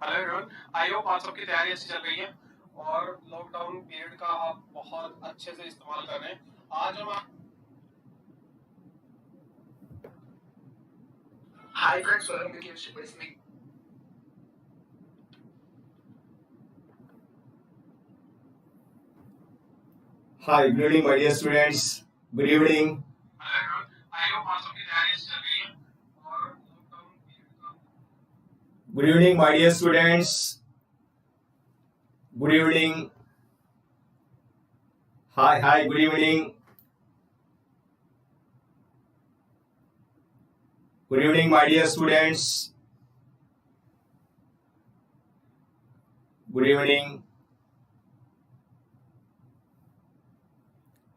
Hello everyone, I hope आप सबकी तैयारी अच्छी चल रही है और लॉकडाउन पीरियड का आप बहुत अच्छे से इस्तेमाल कर रहे हैं। आज हम Hi friends, welcome to Chemistry with me. Hi, good evening, my dear students. Good evening. Hello everyone, I hope आप सबकी तैयारी अच्छी चल रही है और लॉकडाउन पीरियड का Good evening, my dear students. Good evening. Hi, good evening. Good evening, my dear students. Good evening.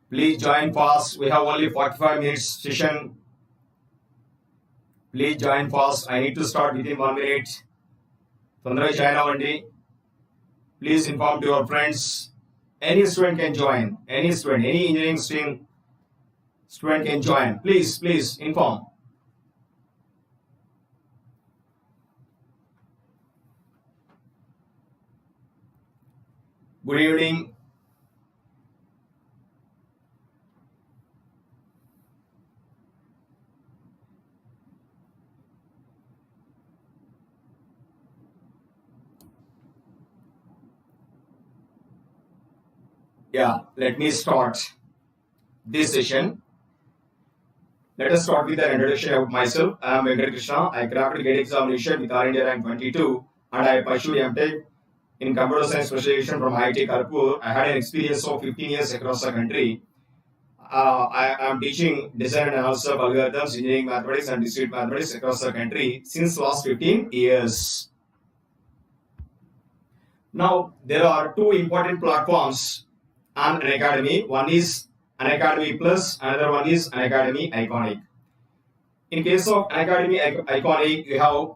Please join fast. We have only 45 minutes session. Please join fast. I need to start within 1 minute. Tondra join avandi. Please inform to your friends. Any student can join. Any student, any engineering student can join. Please inform. Good evening. Yeah, let me start this session. Let us start with an introduction about myself. I am V.krishna. I cracked GATE examination with All India rank 22 and I pursued M.Tech in computer science specialization from IIT Kharagpur. I had an experience of 15 years across the country. I am teaching design and analysis of algorithms, engineering mathematics and discrete mathematics across the country since last 15 years. Now, there are two important platforms on Unacademy. One is Unacademy Plus, another one is Unacademy Iconic. In case of Unacademy Iconic, you have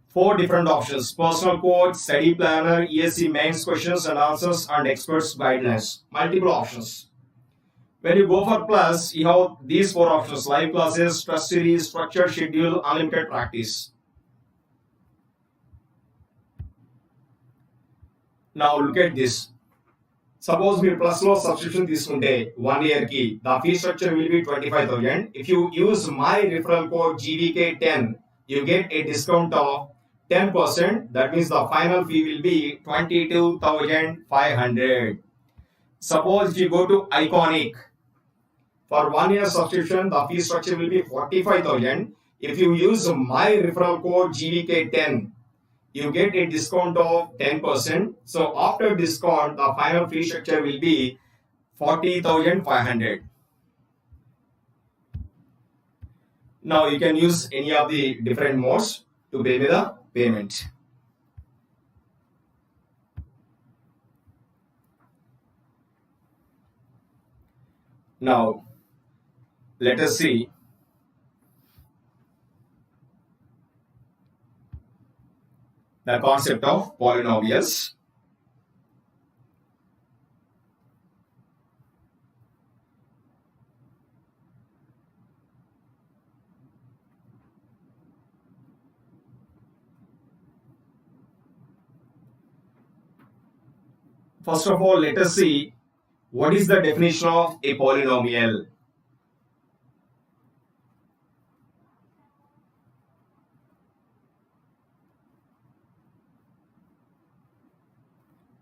4 different options: personal coach, study planner, ESE mains questions and answers, and experts guidelines. Multiple options. When you go for Plus, you have these 4 options: live classes, trust series, structured schedule, unlimited practice. Now look at this. Suppose we plus లో subscription తీసుకుంటే 1 year కి the fee structure will be 25,000. If you use my referral code GVK10, you get a discount of 10%. That means the final fee will be 22,500. Suppose if you go to Iconic, for 1 year subscription, the fee structure will be 45,000. If you use my referral code GVK10, you get a discount of 10%. So after discount, the final fee structure will be 40,500. Now you can use any of the different modes to pay me the payment. Now let us see the concept of polynomials. First of all, let us see what is the definition of a polynomial.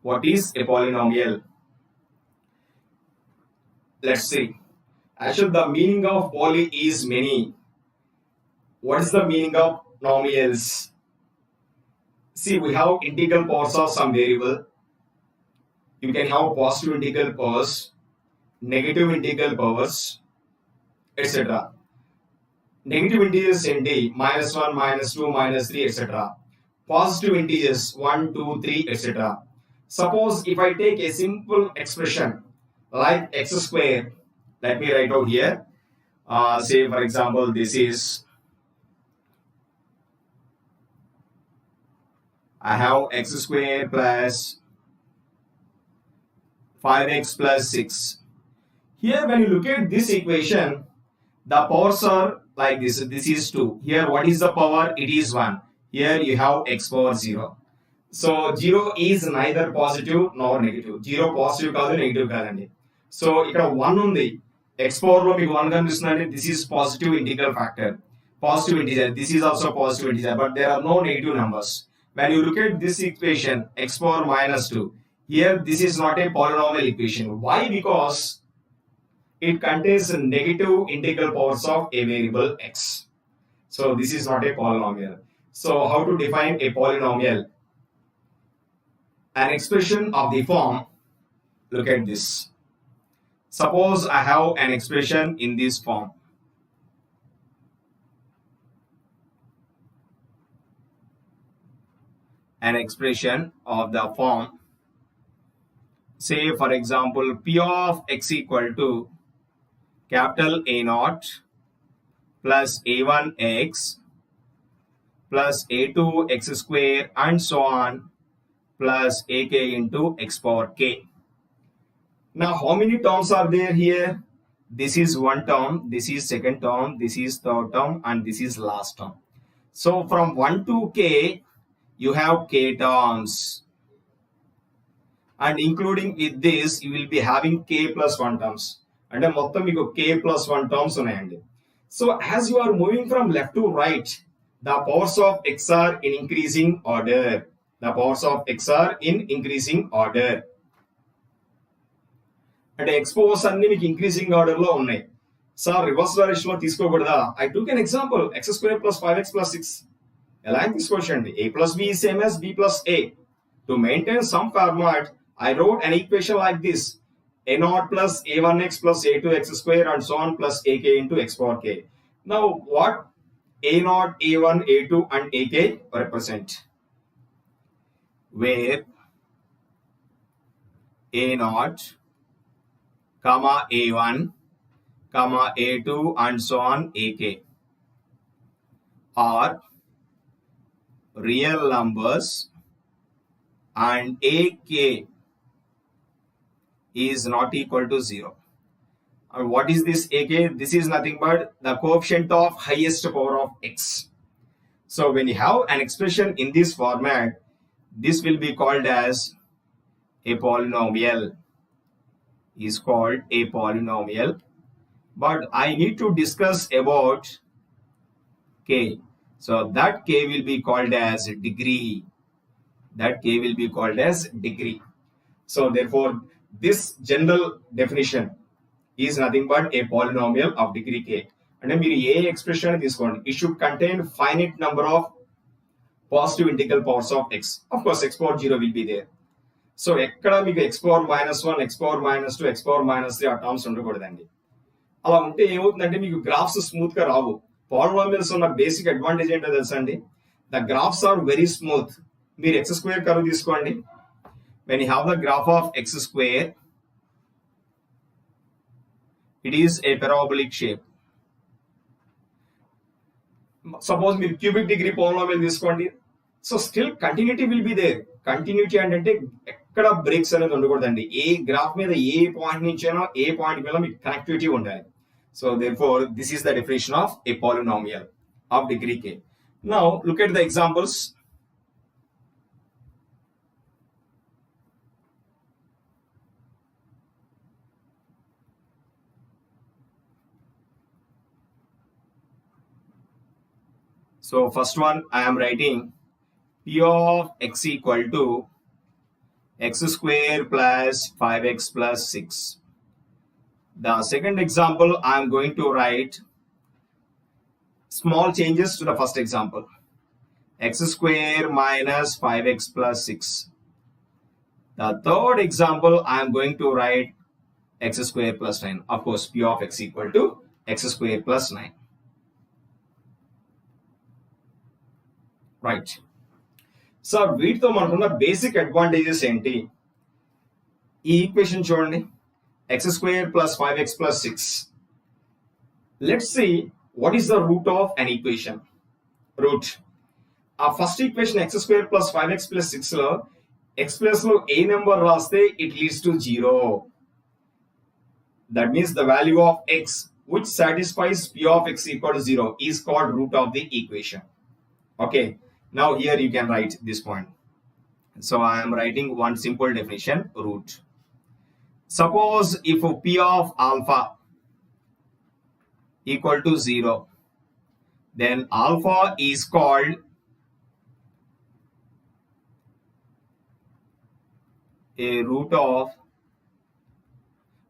What is a polynomial? Let's see. Actually, the meaning of poly is many. What is the meaning of nomials? See, we have integral powers of some variable. You can have positive integral powers, negative integral powers, etc. Negative integers in D, -1, -2, -3, etc. Positive integers 1, 2, 3, etc. Suppose if I take a simple expression like x square, let me write out here. Say for example, this is, I have x square plus 5x plus 6. Here when you look at this equation, the powers are like this. This is 2. Here what is the power? It is 1. Here you have x power 0. So 0 is neither positive nor negative. 0 positive కాదు negative కాదండి. So ఇక్కడ 1 ఉంది. x4 లో మీకు 1 కనిపిస్తుందండి. This is positive integral factor. Positive integer. This is also positive integer, but there are no negative numbers. When you look at this equation, x power minus 2, here this is not a polynomial equation. Why? Because it contains negative integral powers of a variable x. So this is not a polynomial. So how to define a polynomial? An expression of the form, look at this. Suppose I have an expression in this form. An expression of the form, say for example, p of x equal to capital A naught plus a1x plus a2 x square and so on plus ak into x power k. Now how many terms are there here? This is one term, this is second term, this is third term, and this is last term. So from 1 to k you have k terms, and including with this you will be having k plus 1 terms. And మొత్తం మీకు k plus 1 terms ఉన్నాయండి. So as you are moving from left to right, the powers of x are in increasing order. The powers of x are in increasing order. అంటే x powers అన్ని మీకు increasing order లో ఉన్నాయి. Sir reverse direction లో తీసుకోకూడదా? I took an example, x square plus 5x plus 6. ఎలా తీసుకోవచ్చండి? a plus b is same as b plus a. To maintain some format, I wrote an equation like this: a naught plus a1x plus a2x square and so on plus ak into x power k. Now what a naught, a1, a2 and ak represent? Where a naught, comma a1, comma a2 and so on ak are real numbers and ak is not equal to 0. And what is this ak? This is nothing but the coefficient of highest power of x. So when you have an expression in this format, this will be called as a polynomial. Is called a polynomial. But I need to discuss about k. So that k will be called as degree. That k will be called as degree. So therefore this general definition is nothing but a polynomial of degree k. And మీరు ఏ expression తీసుకోండి, it should contain finite number of positive integral powers of x. Of course x power 0 will be there. So ఎక్కడ మీకు x power minus 1, x power minus 2, x power minus 3 ఆ terms ఉండకూడదండి. అలా ఉంటే ఏమవుతుందంటే మీకు గ్రాఫ్స్ స్మూత్ గా రావు. పాలినామియల్స్ ఉన్న బేసిక్ అడ్వాంటేజ్ ఏంటో తెలుసా అండి? The graphs are very smooth. మీరు x స్క్వేర్ కర్వ్ తీసుకోండి. when you have the graph of x square, it is a parabolic shape. Suppose మీరు cubic degree polynomial తీసుకోండి. So still continuity will be there. Continuity అంటే ఎక్కడ breaks అనేది ఉండకూడదండి. ఏ graph మీద ఏ point నుంచైనా ఏ పాయింట్ మీద మీకు కనెక్టివిటీ ఉండాలి. So therefore this is the definition of a polynomial of degree k. Now look at the examples. So first one I am writing p of x equal to x square plus 5x plus 6. The second example I am going to write small changes to the first example. X square minus 5x plus 6. The third example I am going to write x square plus 9. Of course p of x equal to x square plus 9. Right. So వీటితో మనకున్న basic advantages ఏంటి? ఈ equation చూడండి, x square plus 5x plus 6. Let's see what is the root of an equation. Root. ఆ first equation x square plus 5x plus 6 లో x plus లో ఏ number రాస్తే it leads to 0. That means the value of x which satisfies p of x equal to 0 is called root of the equation. Okay. Now here you can write this point. So I am writing one simple definition, root. Suppose if P of alpha equal to 0, then alpha is called a root of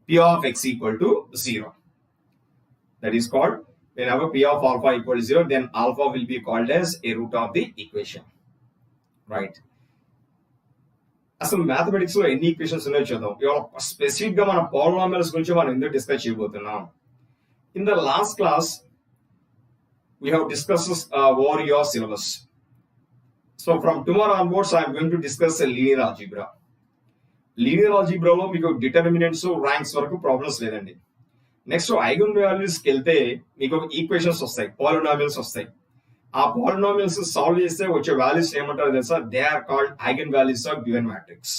P of x equal to 0. That is called, whenever P of alpha equal to 0, then alpha will be called as a root of the equation. Right. అసలు mathematics లో ఎన్ని equations ఉన్నాయో చూద్దాం. ఇవాళ specific గా మన polynomials గురించి మనం ఎందుకు డిస్కస్ చేయబోతున్నాం. In the last class we have discussed over your syllabus. So from tomorrow onwards I am going to discuss a linear algebra. Linear algebra లో మీకు డిటర్మినెంట్స్ ర్యాంక్స్ వరకు ప్రాబ్లమ్స్ లేదండి. నెక్స్ట్ ఐగన్ వాల్యూస్కి వెళ్తే మీకు ఈక్వేషన్స్ వస్తాయి, polynomials వస్తాయి. ఆ polynomials solve చేస్తే వచ్చే వాల్యూస్ ఏమంటారో తెలుసా? They are called eigen values of given matrix.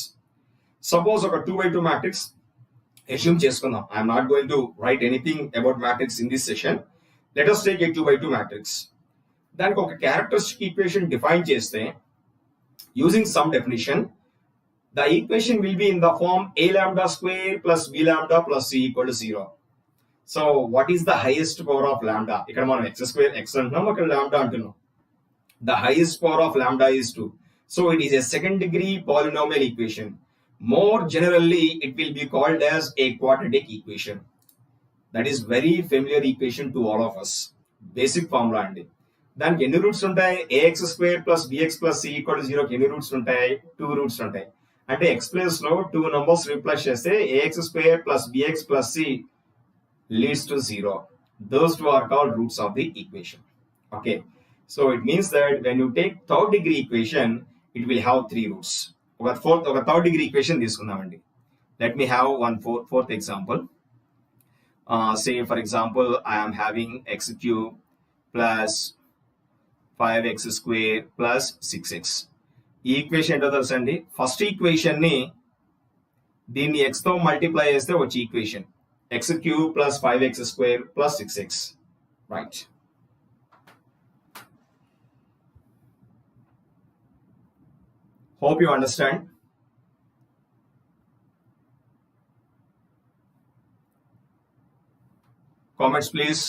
Suppose ఒక 2x2 మ్యాట్రిక్స్ అస్యూమ్ చేసుకుందాం. I'm not going to write anything about matrix in this session. Let us take a 2x2 matrix. దానికి ఒక characteristic equation define చేస్తే using some definition the equation will be in the form a lambda square plus b lambda plus c equal to 0. So what is the highest power of lambda? ఇక్కడ మనం x square x అంటున్నాం, అక్కడ lambda అంటున్నాం. The highest power of lambda is 2. So it is a second degree polynomial equation. More generally it will be called as a quadratic equation. That is very familiar equation to all of us. Basic formula అండి. దానికి ఎన్ని roots ఉంటాయి? ax square plus bx plus c equal to 0 కి ఎన్ని roots ఉంటాయి? 2 roots ఉంటాయి. అంటే X place లో 2 నంబర్స్ రీప్లేస్ చేస్తే ax square plus bx plus c leads to 0. Those two are called roots of the equation. Okay, so it means that when you take third degree equation, it will have 3 roots. ఒక third degree equation తీసుకుందామండి. Let me have one fourth example. Say for example, I am having x cube plus 5x square plus 6x. ఈ equation ఏంటో తెలుసండి? First equation ని దీన్ని x తో multiply చేస్తే వచ్చే equation x cube plus 5x square plus 6x. Right. Hope you understand. Comments please.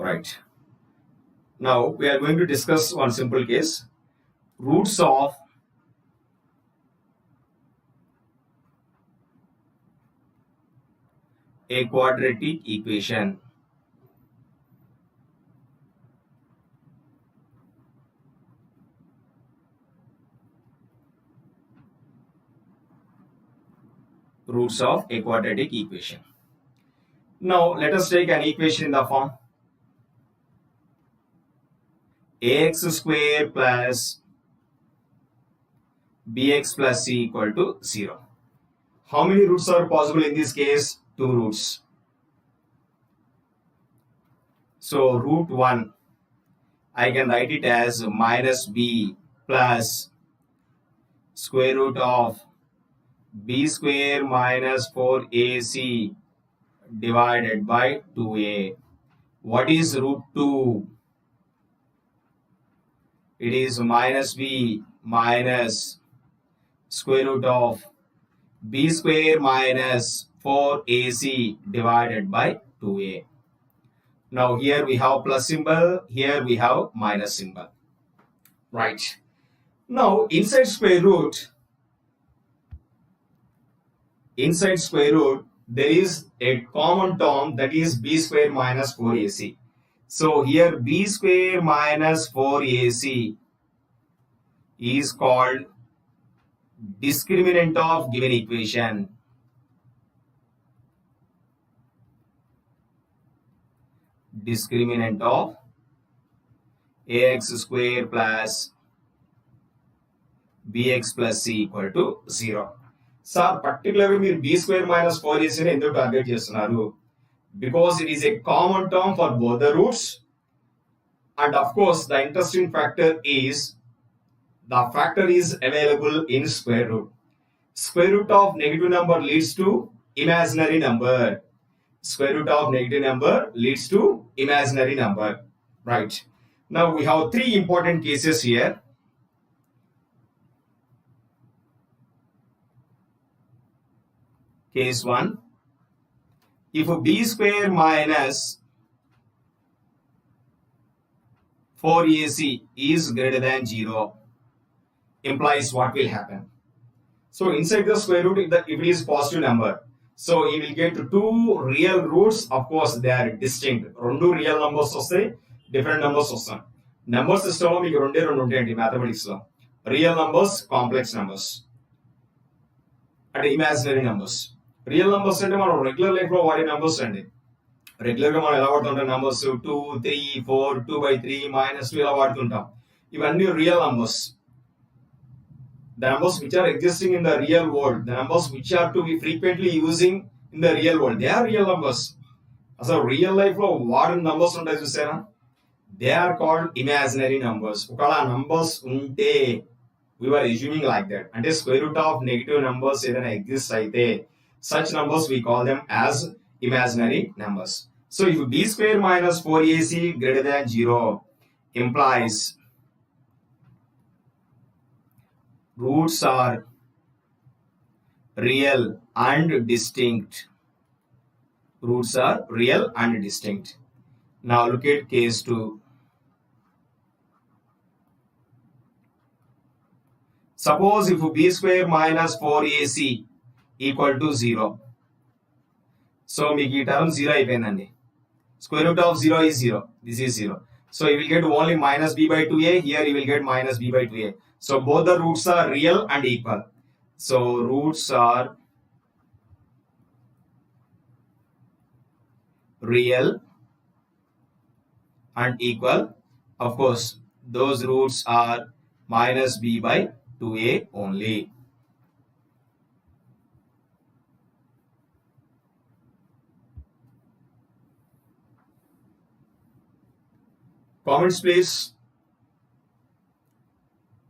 Right. Now we are going to discuss one simple case. Roots of a quadratic equation. Roots of a quadratic equation. Now let us take an equation in the form ax square plus bx plus c equal to 0. How many roots are possible in this case? 2 roots. So root 1, I can write it as minus b plus square root of b square minus 4ac divided by 2a. What is root 2? It is minus b minus square root of b square minus 4ac divided by 2a. Now here we have plus symbol, here we have minus symbol. Right. Now inside square root, there is a common term, that is b square minus 4ac. So here b square minus 4ac is called discriminant of given equation. Discriminant of ax square plus bx plus c equal to 0. Sir పర్టికులర్గా మీరు b square minus 4ac ని ఎందుకు target చేస్తున్నారు? Because it is a common term for both the roots, and of course the interesting factor is the factor is available in square root. Square root of negative number leads to imaginary number. Square root of negative number leads to imaginary number. Right. Now we have three important cases here. Case 1. If b square minus 4ac is greater than 0, implies what will happen? So inside the square root, if it is positive number, so you will get two real roots. Of course, they are distinct. Rendu real numbers వస్తాయి, different numbers వస్తాయి. Number system లో మీకు రెండే రెండు ఉంటాయండి mathematics లో. Real numbers, complex numbers. అంటే imaginary numbers. Real numbers అంటే మనం రెగ్యులర్ లైఫ్ లో వాడే numbers అండి. రెగ్యులర్ గా మనం ఎలా వాడుతుంటాం numbers 2, 3, 4, 2/3, -2 ఇలా వాడుతుంటాం. ఇవన్నీ real numbers. The numbers which are existing in the real world, the numbers which are to be frequently using in the real world, they are real numbers. So real life లో వాడిన numbers ఉంటాయి చూసారా, they are called imaginary numbers. ఒకవేళ numbers ఉంటే, we were assuming like that, అంటే square root of negative numbers ఏదైనా exist అయితే, such numbers we call them as imaginary numbers. So if b square minus 4ac greater than 0 implies roots are real and distinct. Roots are real and distinct. Now look at case 2. Suppose if b square minus 4ac equal to 0. So మీకు ఈ term 0 అయిపోయిందండి. Square root of 0 is 0. This is 0. So you will get only minus b by 2a. Here you will get minus b by 2a. So both the roots are real and equal. So roots are real and equal. Of course, those roots are minus b by 2a only. Comments please.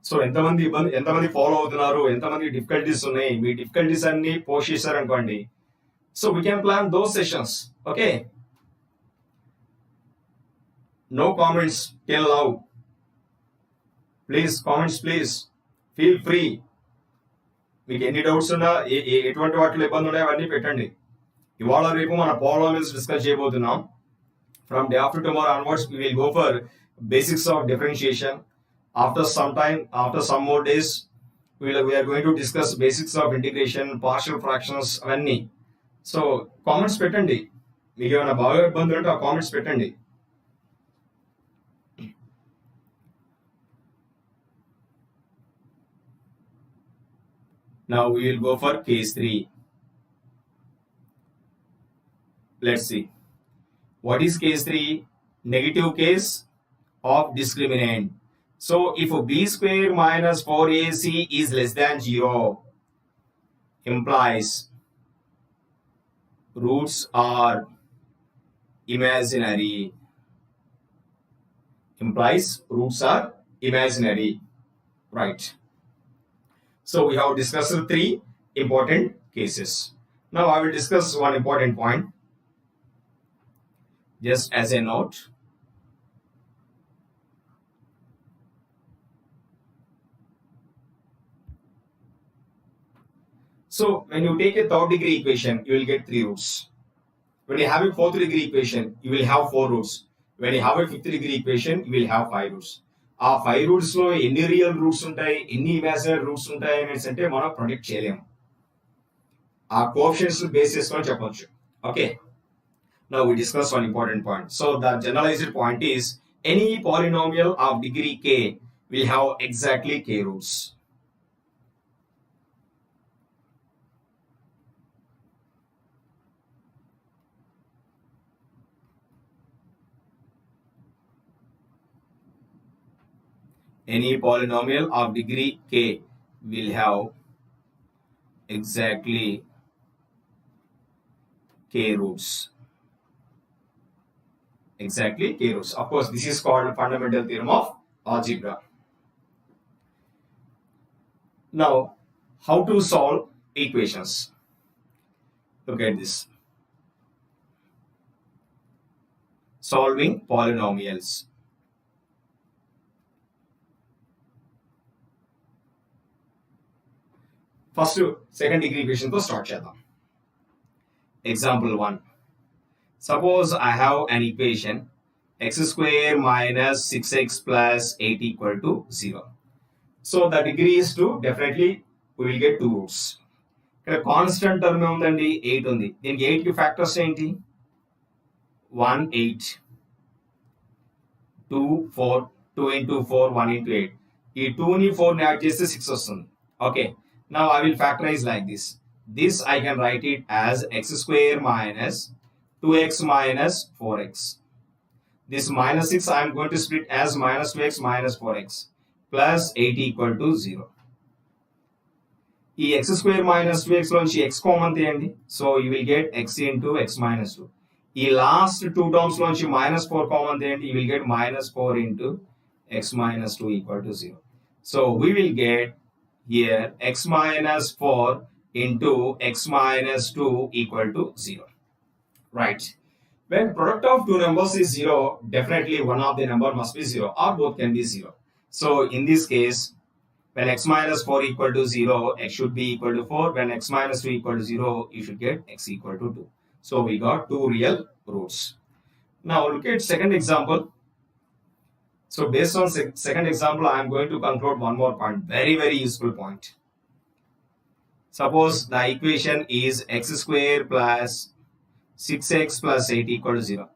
So ఎంతమంది follow అవుతున్నారు, ఎంతమంది difficulties ఉన్నాయి, మీ difficulties అన్ని post చేశారు అనుకోండి, so we can plan those sessions. Okay, no comments till now. Please comments, please feel free. మీకు ఎన్ని doubts ఉన్నా, ఎటువంటి వాటిలో ఇబ్బంది ఉన్నాయో అవన్నీ పెట్టండి. ఇవాళ రేపు మన పాలినామియల్స్ డిస్కస్ చేయబోతున్నాం. From day after tomorrow onwards, we will go for basics of differentiation. After some time, after some more days, we are going to discuss basics of integration, partial fractions, అవన్నీ. So comments పెట్టండి, మీకు ఏమైనా బాగా ఇబ్బంది ఉంటే ఆ comments పెట్టండి. Now we will go for case 3. Let's see. What is case 3? Negative case of discriminant. So if b square minus 4ac is less than 0, implies roots are imaginary. Implies roots are imaginary. Right. So we have discussed 3 important cases. Now I will discuss one important point. Just as a note, so when you take a third degree equation, you will get 3 roots. When you have a fourth degree equation, you will have 4 roots. When you have a fifth degree equation, you will have 5 roots. ఆ 5 roots లో ఎన్ని real roots ఉంటాయి, ఎన్ని imaginary roots ఉంటాయి అనేసి అంటే మనం predict చేయలేము. ఆ కోఎఫిషియెంట్స్ బేస్ చేసుకొని చెప్పొచ్చు. Okay, now we discuss one important point. So the generalized point is any polynomial of degree k will have exactly k roots. Any polynomial of degree k will have exactly k roots. Exactly k roots. Of course, this is called fundamental theorem of algebra. Now, how to solve equations? Look at this. Solving polynomials. First, second degree equation to start చేద్దాం. Example 1. Suppose I have an equation x square minus 6x plus 8 equal to 0. So the degree is 2. Definitely we will get 2 roots. ఇక్కడ constant term ఏముందండి 8 ఉంది. దీనికి 8 కి factors ఏంటి? 1 8 2 4 2 into 4 1 into 8. ఈ 2 ని 4 ని యాడ్ చేస్తే 6 వస్తుంది. Okay. Now I will factorize like this. This I can write it as x square minus 2x minus 4x. This minus 6 I am going to split as minus 2x minus 4x plus 8 equal to 0. ఈ x square minus 2x లోంచి x common తీయండి. So you will get x into x minus 2. ఈ last 2 terms లోంచి minus 4 common తీయండి. You will get minus 4 into x minus 2 equal to 0. So we will get here x minus 4 into x minus 2 equal to 0. Right. When product of two numbers is 0, definitely one of the number must be 0 or both can be 0. So in this case, when x minus 4 equal to 0, x should be equal to 4. When x minus 2 equal to 0, you should get x equal to 2. So we got two real roots. Now look at second example. So based on second example, I am going to conclude one more point. Very, very useful point. Suppose the equation is x square plus 6x plus 8 equal to 0.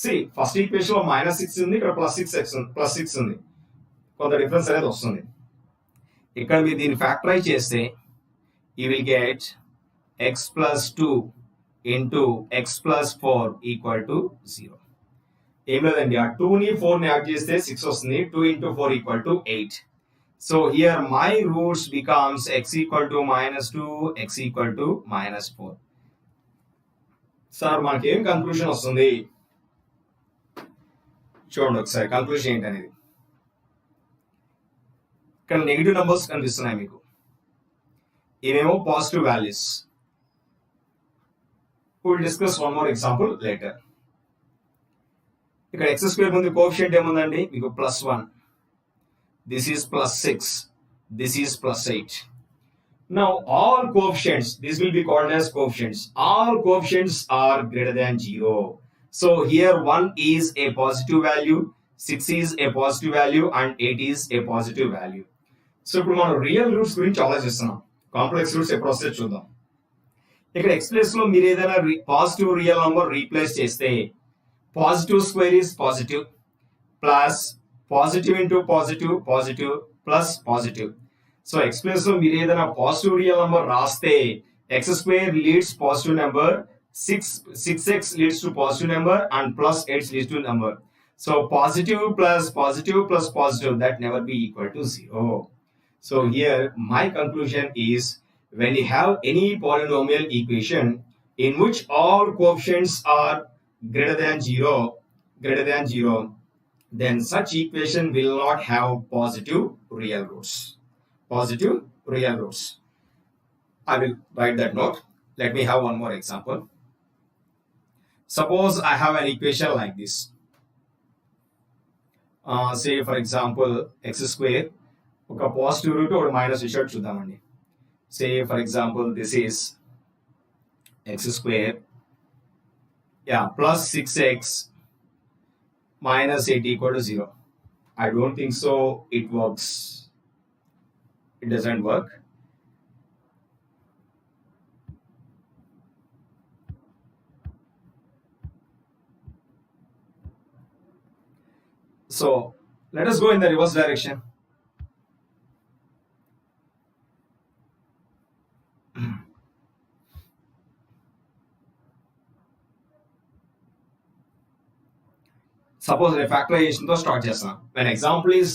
See, first equation లో minus 6 ఉంది, ఇక్కడ plus 6 ఉంది. కొంత difference అనేది వస్తుంది. ఇక్కడ మీరు దీన్ని ఫ్యాక్టరైజ్ చేస్తే you will get x plus 2 into x plus 4 equal to 0. ఏం లేదండి, ఆ 2 ని 4 ని యాడ్ చేస్తే 6 వస్తుంది. 2 into 4 equal to 8. So here my roots becomes x equal to minus 2, x equal to minus 4. Sir మనకేం కన్క్లూషన్ వస్తుంది చూడండి ఒకసారి. కన్క్లూషన్ ఏంటనేది ఇక్కడ నెగిటివ్ నెంబర్స్ కనిపిస్తున్నాయి మీకు. ఇవేమో positive values. Will discuss one more example later. ఇక్కడ ఎక్స్ స్క్వేర్ ముందు కోఎఫిషియంట్ ఏముందండి మీకు +1. This is +6. This is +8. Now all coefficients, this will be called as coefficients. All coefficients are greater than 0. So here 1 is a positive value, 6 is a positive value and 8 is a positive value. So ఇప్పుడు మనం real roots గురించి ఆలోచిస్తున్నాం. Complex roots ఎప్పుడు వస్తే చూద్దాం. ఇక్కడ x place లో మీరు ఏదైనా పాజిటివ్ రియల్ నంబర్ రీప్లేస్ చేస్తే positive square is positive plus positive into positive positive plus positive. So x place లో మీరు ఏదైనా పాజిటివ్ రియల్ నంబర్ రాస్తే x square leads positive number, 6x leads to positive number and plus 8 leads to number. So positive plus positive plus positive, that never be equal to 0. So here my conclusion is when you have any polynomial equation in which all coefficients are greater than 0, then such equation will not have positive real roots. Positive real roots. I will write that note. Let me have one more example. Suppose I have an equation like this. Say for example x square ఒక positive route ఒక minus ఇచ్చాడు చూద్దామండి. Say for example this is x square plus 6x minus 8 equal to 0. I don't think so it works. It doesn't work. So let us go in the reverse direction. Suppose a factorization to start చేస్తాం. When example is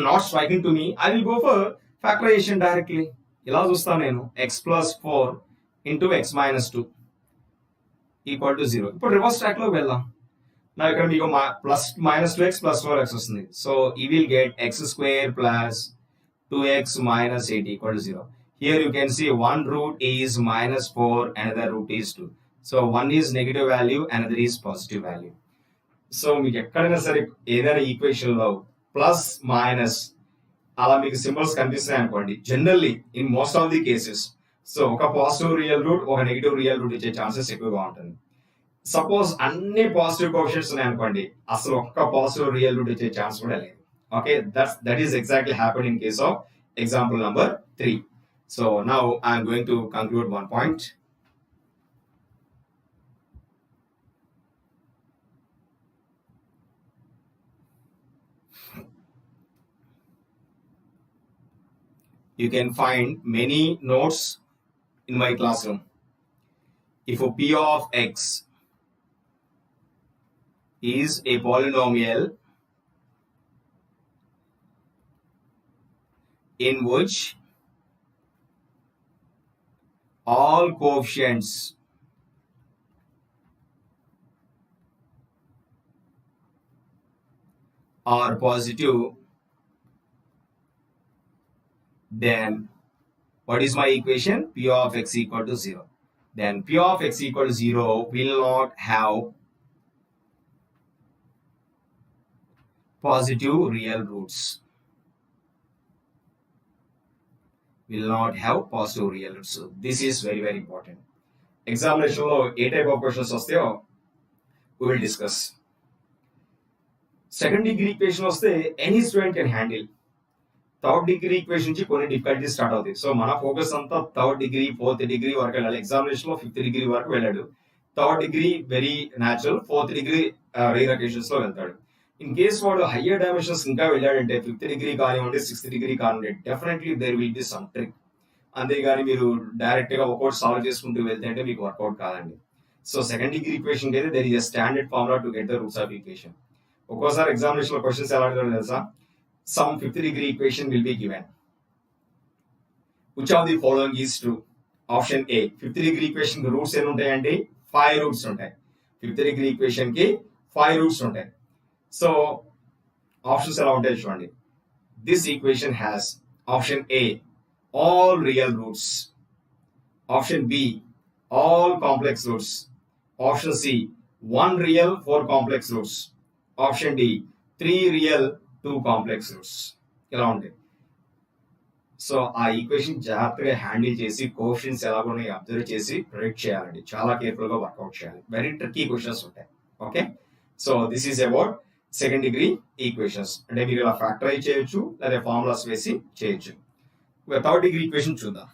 not striking to me, I will go for factorization directly. ఇలా చూస్తాను నేను x plus 4 into x minus 2 equal to 0. ఇప్పుడు reverse track లో వెళ్దాం. నా ఇక్కడ మీకు plus minus 2x plus 4x వస్తుంది. So you will get x square plus 2x minus 8 equal to 0. Here you can see one root is minus 4, another root is 2. So one is negative value, another is positive value. So మీకు ఎక్కడైనా సరే ఏదైనా ఈక్వేషన్లో plus minus అలా మీకు symbols కనిపిస్తున్నాయి అనుకోండి, generally in most of the cases so ఒక positive real route ఒక నెగిటివ్ రియల్ రూట్ ఇచ్చే ఛాన్సెస్ ఎక్కువగా ఉంటుంది. సపోజ్ అన్ని పాజిటివ్ కోఎఫిషియెంట్స్ ఉన్నాయి అనుకోండి, అసలు ఒక్క పాజిటివ్ రియల్ రూట్ ఇచ్చే ఛాన్స్ కూడా లేదు. Okay, that is exactly happen in case of example number 3. So now I'm going to conclude one point. You can find many notes in my classroom. If P of x is a polynomial in which all coefficients are positive, then what is my equation? P of x equal to 0. Then P of x equal to 0 will not have positive real roots. Will not have positive real roots. So this is very, very important. Examination lo a type of questions vastayo we will discuss. Second degree equation vaste any student can handle. Third degree equation నుంచి కొన్ని difficulties start అవుతాయి. So మన focus అంతా third degree, fourth degree వరకు వెళ్ళాలి. Examination లో 5th degree వరకు వెళ్ళాడు. Third degree very natural, 4th degree rare occasions లో వెళ్తాడు. ఇన్ కేస్ వాడు హయ్యర్ డైమెన్షన్స్ ఇంకా వెళ్ళాడంటే 5th డిగ్రీ కానివ్వండి, 6th డిగ్రీ కానివ్వండి, definitely there will be some trick. అంతేగాని మీరు డైరెక్ట్ గా ఒకటి సాల్వ్ చేసుకుంటూ వెళ్తే అంటే మీకు వర్కౌట్ కాదండి. సో సెకండ్ డిగ్రీ ఈక్వేషన్ అయితే there is a standard formula to get the roots of equation. ఒక్కోసారి ఎగ్జామినేషన్ లో క్వశ్చన్స్ ఎలా అడుగుతారో తెలుసా? Some 5th degree equation will be given. Which of the following is true? Option A. 5th degree equation roots ఎన్ని ఉంటాయండి? 5 roots ఉంటాయి. 5th degree equation కి 5 roots ఉంటాయి. సో ఆప్షన్స్ ఎలా ఉంటాయి చూడండి. This equation has option A all real roots, option B all complex roots, option C 1 real 4 complex roots, option D 3 real 2 complex roots. ఇలా ఉంటాయి. సో ఆ equation జాగ్రత్తగా handle చేసి కోఎఫిషియెంట్స్ ఎలా ఉన్నాయి అబ్జర్వ్ చేసి ప్రెడిక్ట్ చేయాలండి. చాలా కేర్ఫుల్ గా వర్కౌట్ చేయాలి. వెరీ ట్రిక్కీ క్వశ్చన్స్ ఉంటాయి. Okay, so this is about second degree equations. అంటే మీరు ఇలా ఫ్యాక్టరైజ్ చేయొచ్చు లేదా ఫార్ములాస్ వేసి చేయొచ్చు. థర్డ్ డిగ్రీ ఈక్వేషన్ చూద్దాం.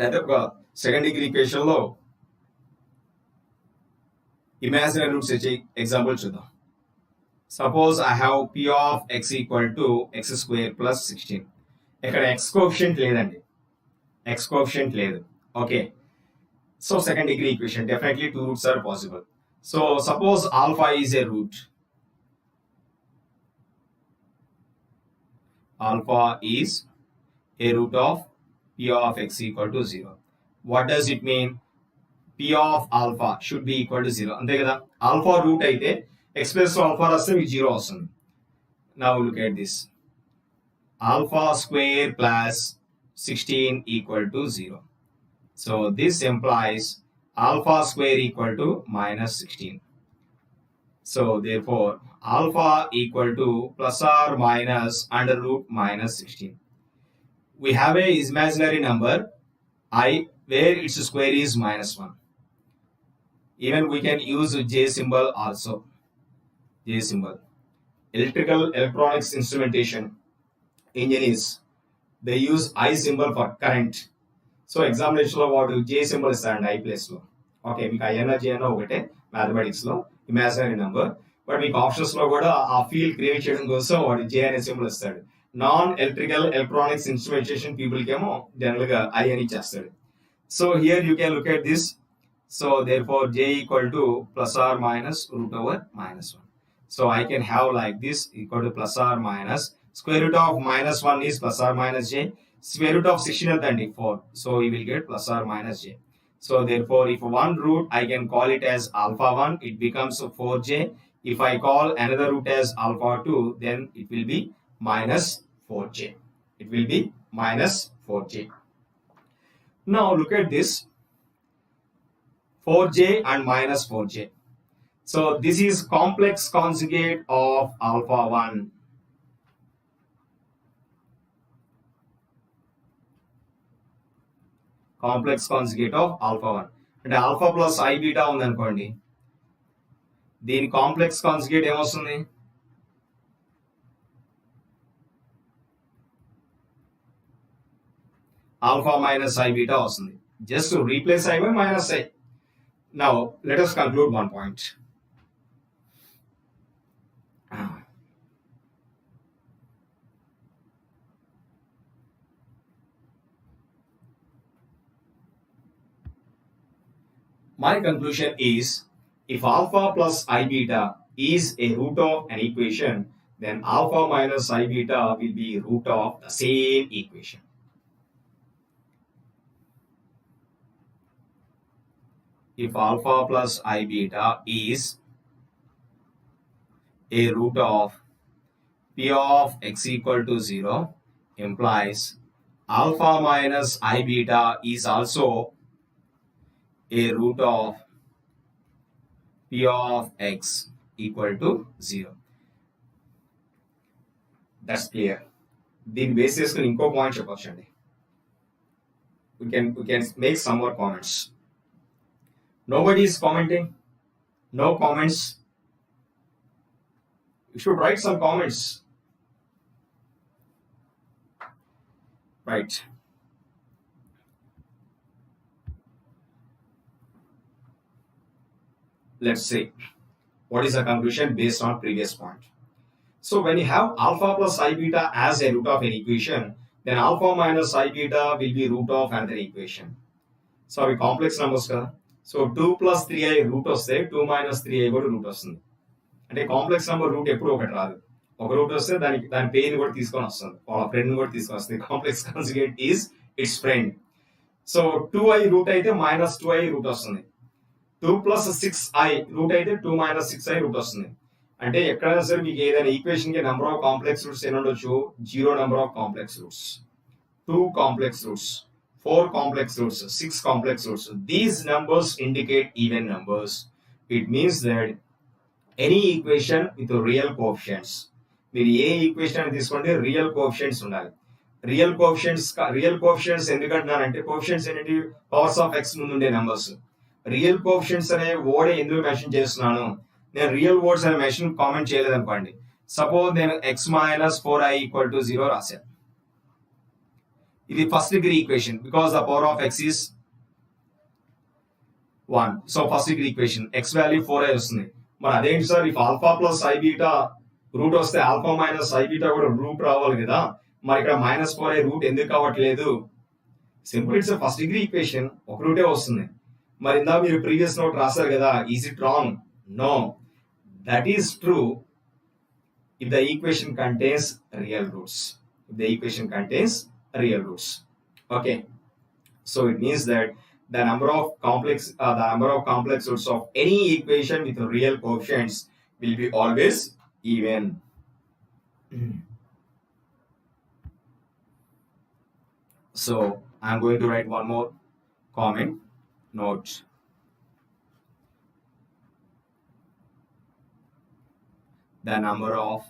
అయితే ఒక సెకండ్ డిగ్రీ ఈక్వేషన్ లో ఇమాజినరీ రూట్స్ ఇచ్చే ఎగ్జాంపుల్ చూద్దాం. Suppose I have P of x equal to x² plus 16. ఇక్కడ x కోఎఫిషియంట్ లేదండి, x కోఎఫిషియంట్ లేదు. Okay, so second degree equation definitely 2 roots are possible. So suppose alpha is a root, alpha is a root of P of x equal to 0. What does it mean? P of alpha should be equal to 0. అంతే కదా, alpha route అయితే x plus alpha రాస్తే మీకు 0 వస్తుంది. Now look at this. Alpha square plus 16 equal to 0. So this implies alpha square equal to minus 16. So therefore alpha equal to plus or minus under root minus 16. We have a imaginary number I where its square is minus 1. Even we can use J symbol also. J symbol. Electrical electronics instrumentation engineers, they use I symbol for current. So examination లో వాడు J symbol ఇస్తారండి I place లో. Okay, మీకు I అన్న J అన్న ఒకటే mathematics లో imaginary number. But మీకు ఆప్షన్స్ లో కూడా ఆ ఫీల్డ్ క్రియేట్ చేయడం కోసం వాడు J అనే సింబల్ ఇస్తాడు. Non electrical electronics instrumentation people కేమో జనరల్ గా I అని ఇచ్చేస్తాడు. So here you can look at this. So therefore j equal to plus or minus root over minus 1. So I can have like this equal to plus or minus square root of minus 1 is plus or minus j, square root of 1634. So we will get plus or minus j. So therefore if one root I can call it as alpha 1, it becomes 4j. If I call another root as alpha 2, then it will be minus 4j. It will be minus 4j. Now look at this 4j and minus 4j. So this is complex conjugate of alpha 1. Complex conjugate of alpha 1. And alpha plus I beta ఉందనుకోండి, దీని complex conjugate ఏమొస్తుంది? Alpha minus I beta వస్తుంది. Just to replace I by minus I. Now let us conclude one point. My conclusion is, if alpha plus I beta is a root of an equation, then alpha minus I beta will be root of the same equation. If alpha plus I beta is a root of p of x equal to 0, implies alpha minus I beta is also a root of p of x equal to 0. That's clear. దీని base చేసుకుని ఇంకో point చెప్పొచ్చండి. We can make some more comments. Nobody is commenting. No comments. You should write some comments. Right. Let's see. What is the conclusion based on previous point? So when you have alpha plus I beta as a root of an equation, then alpha minus I beta will be root of another equation. So అవి complex numbers కదా. So 2 plus 3i route వస్తే 2 minus 3i కూడా route వస్తుంది. అంటే complex number route ఎప్పుడు ఒకటి రాదు. ఒక రూట్ వస్తే దాని పేరుని కూడా తీసుకొని వస్తుంది, వాళ్ళ ఫ్రెండ్ కూడా తీసుకొని వస్తుంది. Complex conjugate is its friend. So 2i root అయితే minus 2i రూట్ వస్తుంది. 2 plus 6i రూట్ అయితే 2 minus 6i రూట్ వస్తుంది. అంటే ఎక్కడైనా సరే మీకు ఏదైనా ఈక్వేషన్ కి నెంబర్ ఆఫ్ కాంప్లెక్స్ రూట్స్ ఎన్ని ఉండొచ్చు? 0 number of complex roots, 2 complex roots, 4 complex roots, 6 complex roots. These numbers indicate even numbers. It means that any equation with real coefficients. మీరు ఏ ఈక్వేషన్ తీసుకోండి, రియల్ కోఎఫిషియంట్స్ ఉండాలి. Real coefficients ఎందుకంటున్నానంటే, coefficients ఏంటి? Powers of X ముందు ఉండే numbers. Real coefficients అనే word ఎందుకు mention చేస్తున్నాను? నేను రియల్ వర్డ్స్ అనే మెన్షన్ కామెంట్ చేయలేదు అనుకోండి. సపోజ్ నేను X minus 4i equal to 0 రాశాను. ఇది first degree equation because the power of x is 1. So first degree equation x value 4i వస్తుంది. మరి అదేంటి sir, if alpha plus i beta root వస్తే alpha minus i beta కూడా root రావాలి కదా, మరి ఇక్కడ మైనస్ 4i రూట్ ఎందుకు అవ్వట్లేదు? Simple, it's first degree equation, ఒక రూటే వస్తుంది. మరి ఇందా మీరు ప్రీవియస్ నోట్ రాశారు కదా, is it wrong? No, that is true if the equation contains real roots. If the equation contains real roots. Okay, so it means that the number of complex roots of any equation with real coefficients will be always even. So I'm going to write one more comment note. The number of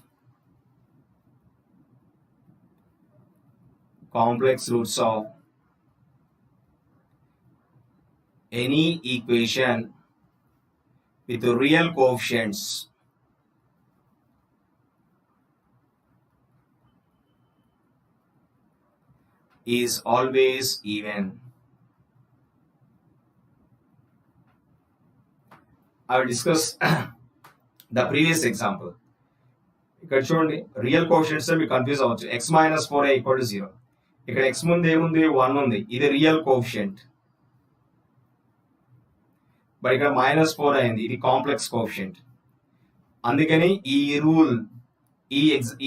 complex roots of any equation with real coefficients is always even. I will discuss the previous example. ఇక్కడ చూడండి, real coefficients మీకు confuse అవ్వచ్చు. x minus 4i equal to 0. ఇక్కడ x ముందు ఏముంది? 1 ఉంది. ఇది real coefficient. But ఇక్కడ -4 అయింది, ఇది కాంప్లెక్స్ కోఎఫిషియంట్. అందుకని ఈ రూల్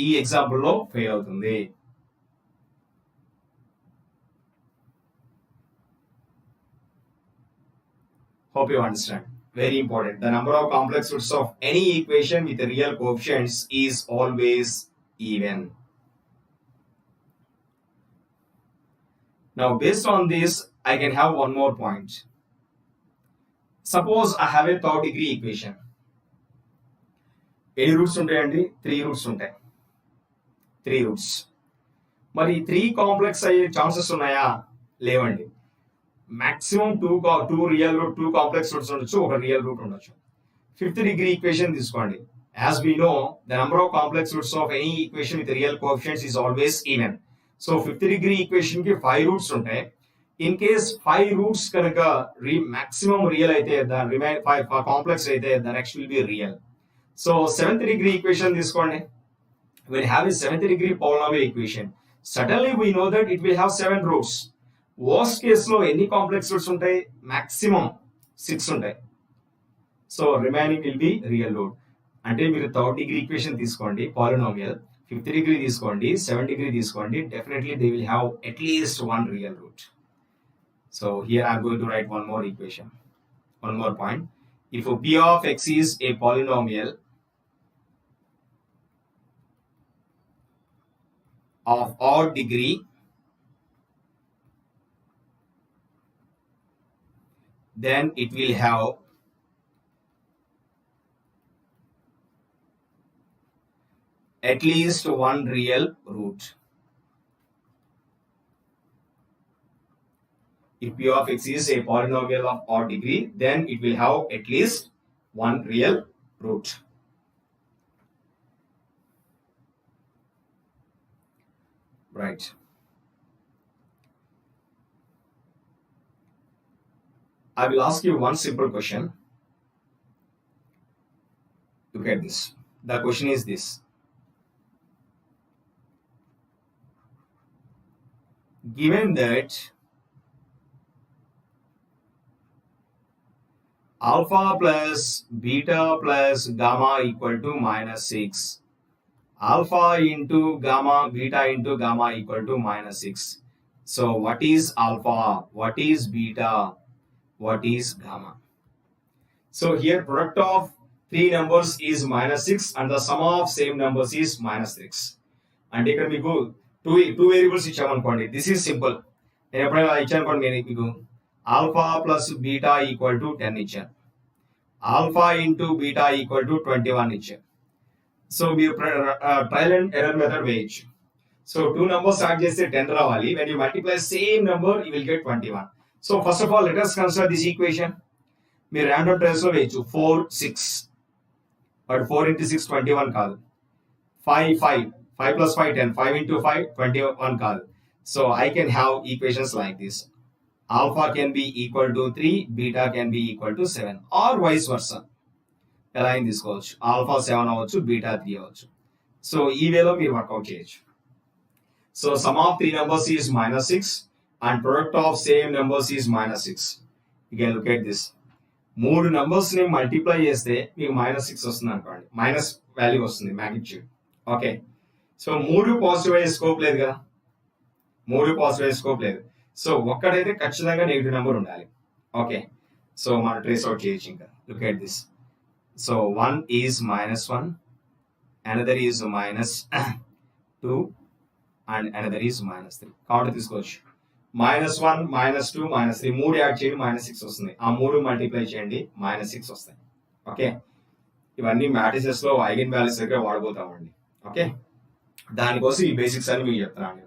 ఈ ఎగ్జాంపుల్లో ఫెయిల్ అవుతుంది. Hope you understand. Very important. The number of complex roots of any equation with real coefficients is always even. Now, based on this, I can have one more point. Suppose I have a third degree equation. Any roots ఉంటాయండి? 3 roots ఉంటాయి. 3 roots. మరి 3 complex అయ్యే chances ఉన్నాయా? లేవండి. Maximum 2 real route, 2 complex roots ఉండొచ్చు, ఒక real route ఉండొచ్చు. 5th degree equation తీసుకోండి. As we know, the number of complex roots of any equation with real coefficients is always even. So 5th degree equation కి 5 roots ఉంటాయి. In case 5 roots కనుక maximum real అయితే, దాని remain 5 complex అయితే the next will be real. So 7th degree equation తీసుకోండి. When we have a 7th degree polynomial equation, suddenly we know that it will have 7 roots. Worst case లో ఎన్ని complex roots ఉంటాయి? Maximum 6 ఉంటాయి. So remaining will be real route. అంటే మీరు 3rd degree equation తీసుకోండి polynomial, 5th degree తీసుకోండి, 7th degree తీసుకోండి, definitely they will have at least 1 real route. So here I'm going to right one more equation, one more point. If p of x is a polynomial of odd degree, then it will have at least 1 real root. If p of x is a polynomial of odd degree, then it will have at least 1 real root. Right. I will ask you one simple question. Look at this. The question is this. Given that alpha plus beta plus gamma equal to -6, alpha into gamma, beta into gamma equal to -6. So what is alpha? What is beta? What is gamma? So here product of 3 numbers is -6 and the sum of same numbers is -6. And ఇక్కడ మీకు two variables ఇచ్చామనుకోండి, this is simple. నేను ఎప్పుడైనా ఇచ్చానుకోండి, మీకు alpha plus beta equal to 10 ఇచ్చాను, alpha into beta equal to 21 ఇచ్చాను. So మీరు ట్రయల్ అండ్ ఎర్రర్ మెథడ్ వేయచ్చు. సో 2 numbers యాడ్ చేస్తే 10 రావాలి. when you multiply same number you will get 21. So first of all let us consider this equation. మీరు random trace లో వేయచ్చు 4 6, but 4 into 6 21 కాదు, 5 5 5 plus 5 10, 5 into 5 21 కాదు. So I can have equations like this. Alpha can be equal to 3, beta can be equal to 7 or vice versa. ఎలా అయినా తీసుకోవచ్చు, alpha 7 అవ్వచ్చు, beta 3 అవ్వచ్చు. సో ఈ వేలో మీరు వర్కౌట్ చేయొచ్చు. So some of 3 numbers is -6 and product of same numbers is -6. You can look at this. 3 numbers ని మల్టిప్లై చేస్తే మీకు -6 వస్తుంది అనుకోండి, మైనస్ వాల్యూ వస్తుంది మ్యాగ్నిట్యూడ్. ఓకే, సో 3 పాజిటివ్ అయ్యే స్కోప్ లేదు కదా, 3 పాజిటివ్ అయ్యే స్కోప్ లేదు. సో ఒక్కడైతే ఖచ్చితంగా నెగిటివ్ నెంబర్ ఉండాలి. ఓకే, సో మనం ట్రేస్ అవుట్ చేయొచ్చు. ఇంకా look at this. So 1 is -1, another is -2 and another is -3. Count తీసుకోవచ్చు. -1 -2 -3, 3 యాడ్ చేయండి -6 వస్తుంది. ఆ 3 మల్టిప్లై చేయండి -6 వస్తాయి. ఓకే, ఇవన్నీ మ్యాట్రిసెస్ లో ఐగెన్ వాల్యూస్ దగ్గర వాడబోతామండి. ఓకే, దానికోసం ఈ బేసిక్స్ అని మీకు చెప్తున్నాను.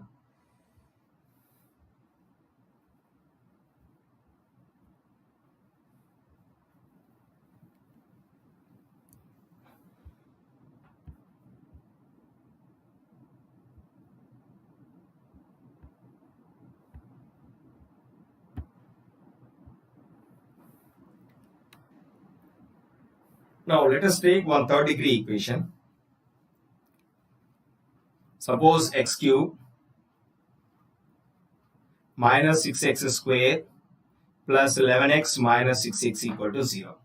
Now let us take one third degree equation. Suppose x cube minus 6x square plus 11x minus 6x equal to 0.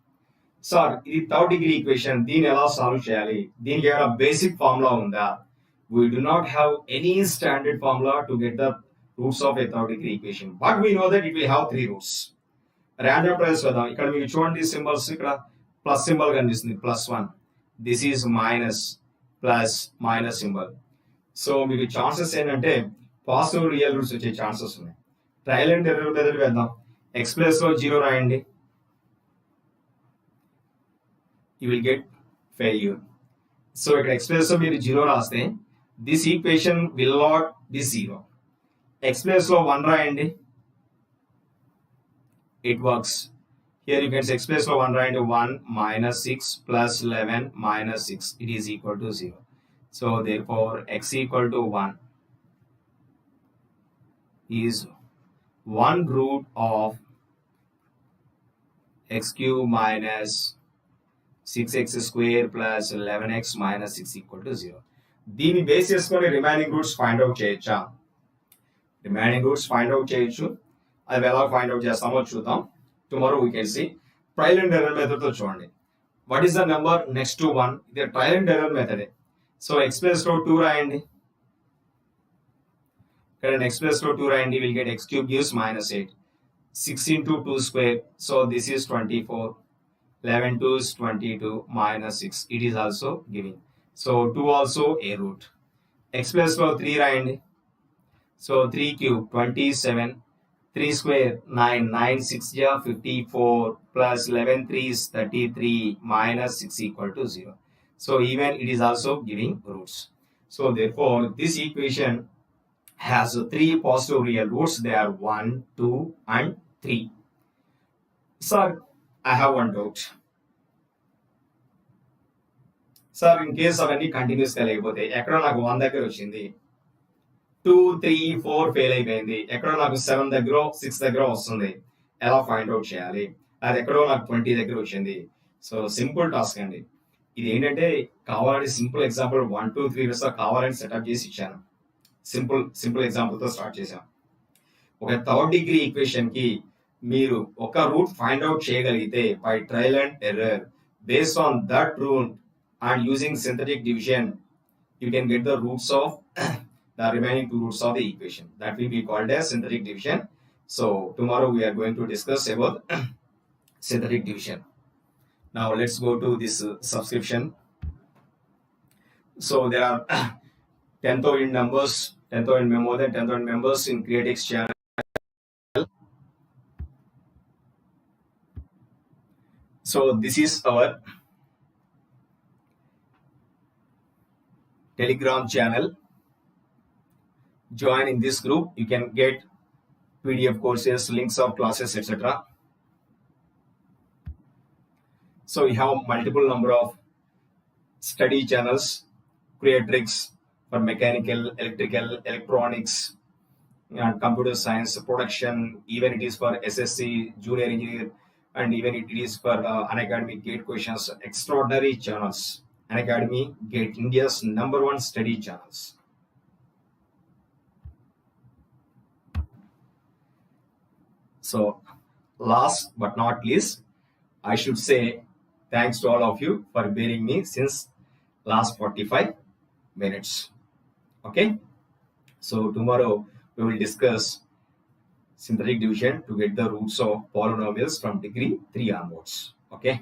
Sir ఇది థర్డ్ డిగ్రీ ఈక్వేషన్. దీన్ని ఎలా సాల్వ్ చేయాలి? దీనికి ఏమైనా బేసిక్ ఫార్ములా ఉందా? We do not have any standard formula to get the roots of a third degree equation, but we know that it will have 3 roots. Random price వేద్దాం. ఇక్కడ మీకు చూడండి సింబల్స్, ఇక్కడ ప్లస్ సింబల్ కనిపిస్తుంది, +1. This is minus, plus minus symbol. So మీకు chances ఏంటంటే positive real roots వచ్చే chances ఉన్నాయి. ట్రయల్ అండ్ ఎర్రర్ మెథడ్ వేద్దాం. ఎక్స్ ప్లస్ లో 0 రాయండి, you will get failure. So ఇక్కడ x ప్లస్ లో మీరు 0 రాస్తే this equation will not be 0. x plus లో 1 రాయండి, it works. Here you can say x plus లో 1 రాయండి, 1 minus 6 plus 11 minus 6, it is equal to 0. So therefore x equal to 1 is 1 root of x cube minus 6x square plus 11x minus 6 equal to 0. దీన్ని base చేసుకొని remaining roots find out చేయొచ్చా? Remaining roots find out చేయొచ్చు. అది ఎలా find out చేస్తామో చూద్దాం. Tomorrow we can see. Trial and error method తో చూడండి. What is the number next to 1? ఇది ట్రయల్ అండ్ ఎర్రర్ మెథడే. సో x ప్లస్ లో 2 రాయండి, ఇక్కడ x ప్లస్ లో 2 రాయండి, will get x cube gives minus 8. 6 into 2 square, so this is 24. 11 2 is 22 minus 6, it is also giving. So 2 also a root. X plus లో 3 రాయండి, so 3 cube 27, 3 square 9, 9 6 ja 54 plus 11 3 is 33 minus 6 equal to 0. So even it is also giving roots. So therefore this equation has 3 positive real roots. They are 1, 2 and 3. Sir, I have one doubt. Sir in case అవన్నీ continuous గా లేకపోతే ఎక్కడో నాకు 1 దగ్గర వచ్చింది, 2 3 4 fail అయిపోయింది, ఎక్కడో నాకు 7 దగ్గర 6 దగ్గర వస్తుంది, ఎలా ఫైండ్ అవుట్ చేయాలి? అది ఎక్కడో నాకు 20 దగ్గర వచ్చింది. సో సింపుల్ టాస్క్ అండి ఇది. ఏంటంటే కావాలని సింపుల్ ఎగ్జాంపుల్ 1 2 3 వస్తా కావాలని సెటప్ చేసి ఇచ్చాను. సింపుల్ ఎగ్జాంపుల్ తో స్టార్ట్ చేశాం. ఒక థర్డ్ డిగ్రీ ఈక్వేషన్ కి మీరు ఒక రూట్ ఫైండ్ అవుట్ చేయగలిగితే by trial and error, based on that root and using synthetic division, you can get the roots of the remaining 2 roots of the equation. That will be called as synthetic division. So tomorrow we are going to discuss about synthetic division. Now let's go to this subscription. So there are 10,000 numbers, 10,000 more than 10,000 members in Creatix channel. So this is our Telegram channel. Join in this group. You can get PDF courses, links of classes, etc. So we have multiple number of study channels, Quadratics for mechanical, electrical, electronics, and computer science, production. Even it is for SSC, junior engineer, and even it is for Unacademy GATE questions. Extraordinary channels. Unacademy GATE, India's #1 study channels. So last but not least, I should say thanks to all of you for bearing me since last 45 minutes. Okay, so tomorrow we will discuss synthetic division to get the roots of polynomials from degree 3 onwards. Okay.